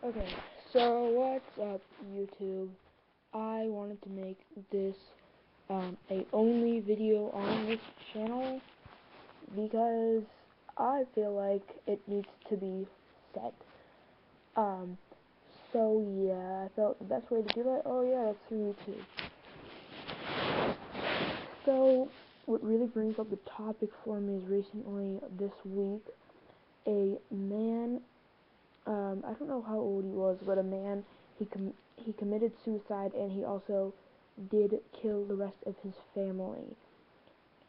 Okay, so what's up, YouTube? I wanted to make this a only video on this channel because I feel like it needs to be said. Um, so yeah, I felt the best way to do that. Oh yeah, that's through YouTube. So what really brings up the topic for me is recently this week, a man. I don't know how old he was, but a man, he committed suicide, and he also did kill the rest of his family.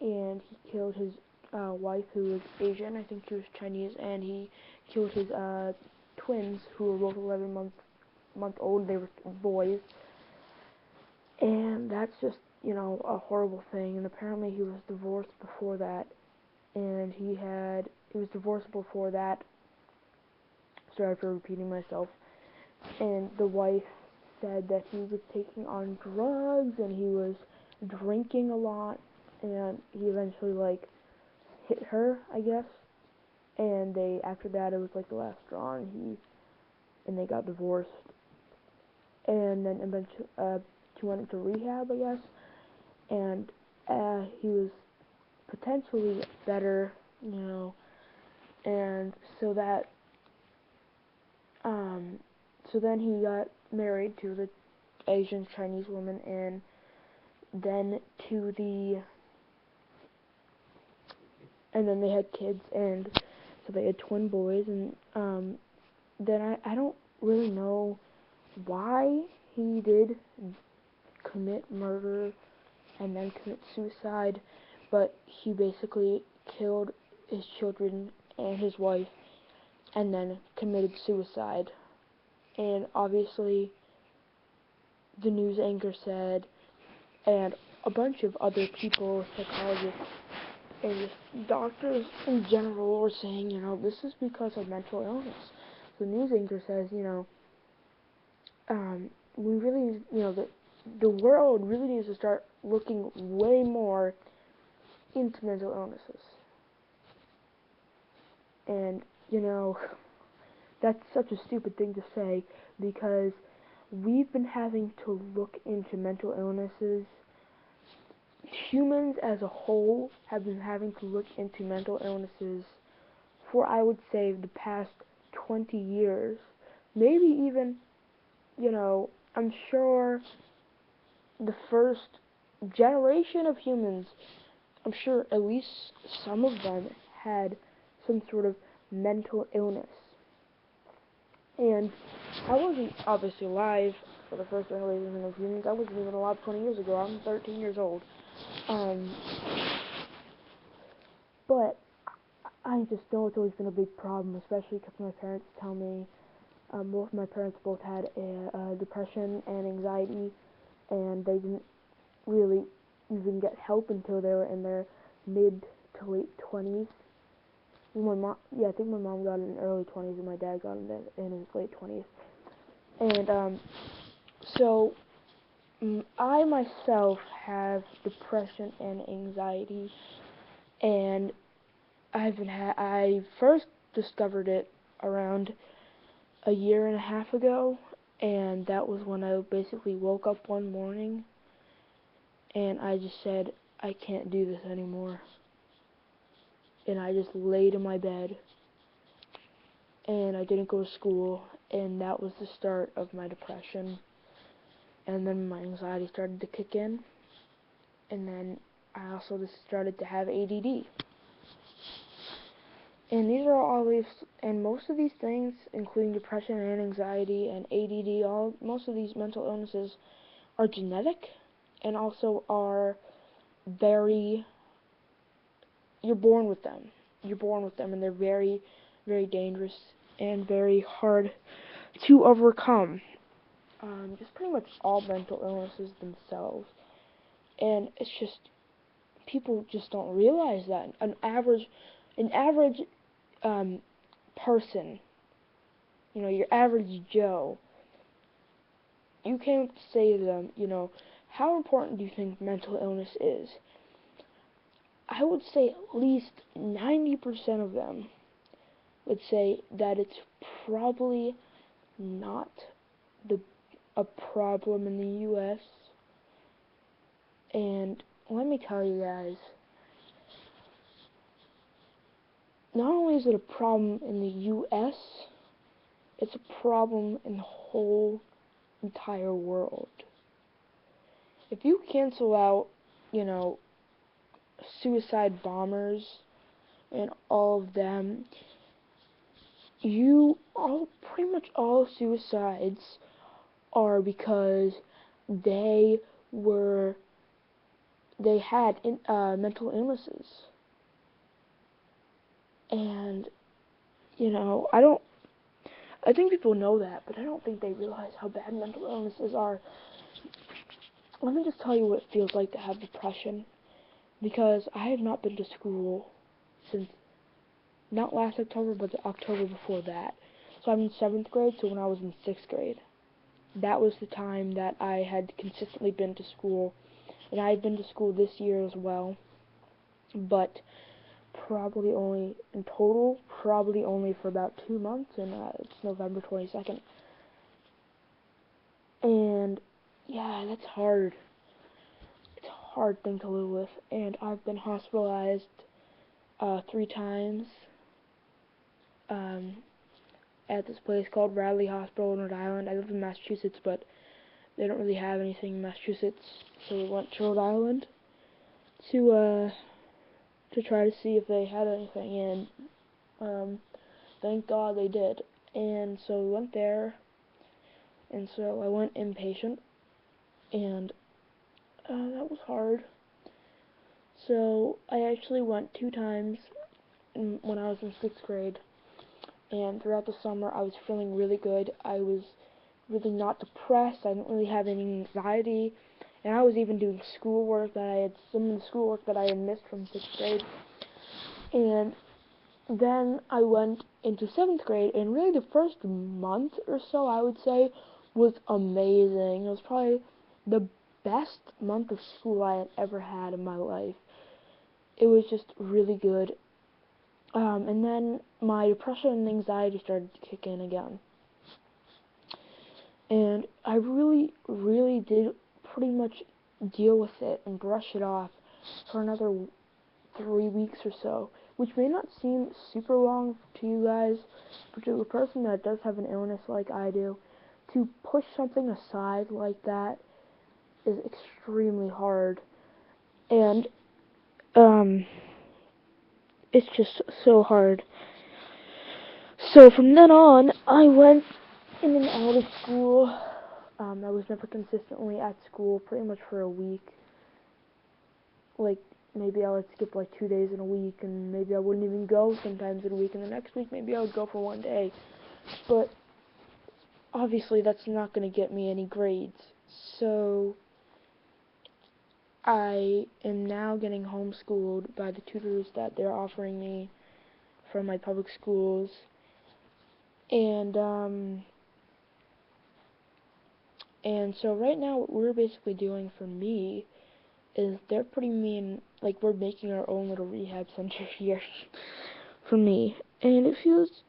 And he killed his wife, who was Asian, I think she was Chinese, and he killed his twins, who were both 11 month old. They were boys, and that's just, a horrible thing. And apparently he was divorced before that, and he was divorced before that. Sorry for repeating myself. And the wife said that he was taking on drugs and he was drinking a lot, and he eventually hit her, I guess. And after that, it was like the last straw, and they got divorced. And then eventually she went into rehab, I guess, and he was potentially better, and so then he got married to the Asian Chinese woman, and then and then they had kids, and so they had twin boys. And then I don't really know why he did commit murder and then commit suicide, but he basically killed his children and his wife and then committed suicide. And obviously the news anchor said, and a bunch of other people, psychologists and just doctors in general, were saying, this is because of mental illness. The news anchor says, we really, the world really needs to start looking way more into mental illnesses. And, that's such a stupid thing to say, because we've been having to look into mental illnesses. Humans as a whole have been having to look into mental illnesses for, I would say, the past 20 years. Maybe even, I'm sure the first generation of humans, I'm sure at least some of them had some sort of mental illness. And I wasn't obviously alive for the first generation of humans. I wasn't even alive 20 years ago. I'm 13 years old. But I just know it's always been a big problem, especially because my parents tell me, both my parents both had depression and anxiety, and they didn't really even get help until they were in their mid to late 20s. I think my mom got it in early 20s, and my dad got it in his late 20s. And so I myself have depression and anxiety, and I first discovered it around a year and a half ago, and that was when I basically woke up one morning and I just said, I can't do this anymore. And I just laid in my bed, and I didn't go to school, and that was the start of my depression. And then my anxiety started to kick in, and then I also just started to have ADD. And most of these things, including depression and anxiety and ADD, most of these mental illnesses are genetic, and also are you're born with them. You're born with them, and they're very, very dangerous and very hard to overcome. Just pretty much all mental illnesses themselves. And it's just, people just don't realize that. An average person, your average Joe, you can't say to them, how important do you think mental illness is? I would say at least 90% of them would say that it's probably not the a problem in the U.S. And let me tell you guys, not only is it a problem in the U.S., it's a problem in the whole entire world. If you cancel out, suicide bombers and all of them, pretty much all suicides are because they had mental illnesses. And, I think people know that, but I don't think they realize how bad mental illnesses are. Let me just tell you what it feels like to have depression, because I have not been to school since, not last October, but the October before that. So I'm in 7th grade, so when I was in 6th grade, that was the time that I had consistently been to school, and I had been to school this year as well, but probably only for about 2 months, and it's November 22nd. And yeah, that's hard. It's a hard thing to live with, and I've been hospitalized 3 times at this place called Radley Hospital in Rhode Island. I live in Massachusetts, but they don't really have anything in Massachusetts, so we went to Rhode Island to try to see if they had anything, and thank God they did. And so we went there, and so I went inpatient, and that was hard. So I actually went 2 times when I was in 6th grade, and throughout the summer I was feeling really good. I was really not depressed. I didn't really have any anxiety, and I was even doing schoolwork some of the schoolwork that I had missed from 6th grade. And then I went into 7th grade, and really the first month or so, I would say, was amazing. It was probably the best month of school I had ever had in my life. It was just really good. And then my depression and anxiety started to kick in again. And I really, really did pretty much deal with it and brush it off for another 3 weeks or so, which may not seem super long to you guys, but to a person that does have an illness like I do, to push something aside like that is extremely hard. And it's just so hard. So from then on, I went in and out of school. I was never consistently at school, pretty much for a week. Like, maybe I would skip like 2 days in a week, and maybe I wouldn't even go sometimes in a week, and the next week maybe I would go for 1 day. But obviously that's not going to get me any grades. So I am now getting homeschooled by the tutors that they're offering me from my public schools. And so right now what we're basically doing for me is they're putting me in, like, we're making our own little rehab center here for me, and it feels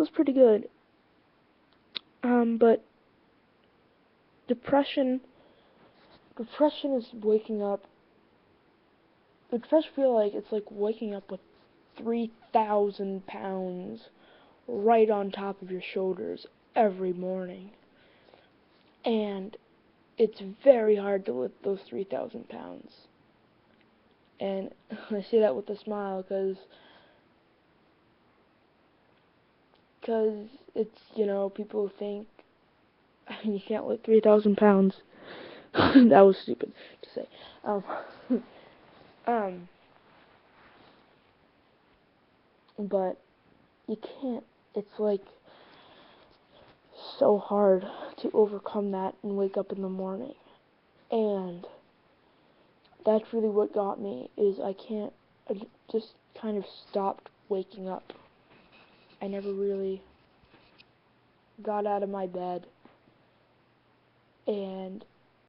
pretty good. But depression is waking up. Depression feel like it's like waking up with 3,000 pounds right on top of your shoulders every morning, and it's very hard to lift those 3,000 pounds. And I say that with a smile, because it's, people think you can't lift 3,000 pounds. That was stupid to say. But you can't. It's like so hard to overcome that and wake up in the morning. And that's really what got me, is I just kind of stopped waking up. I never really got out of my bed, and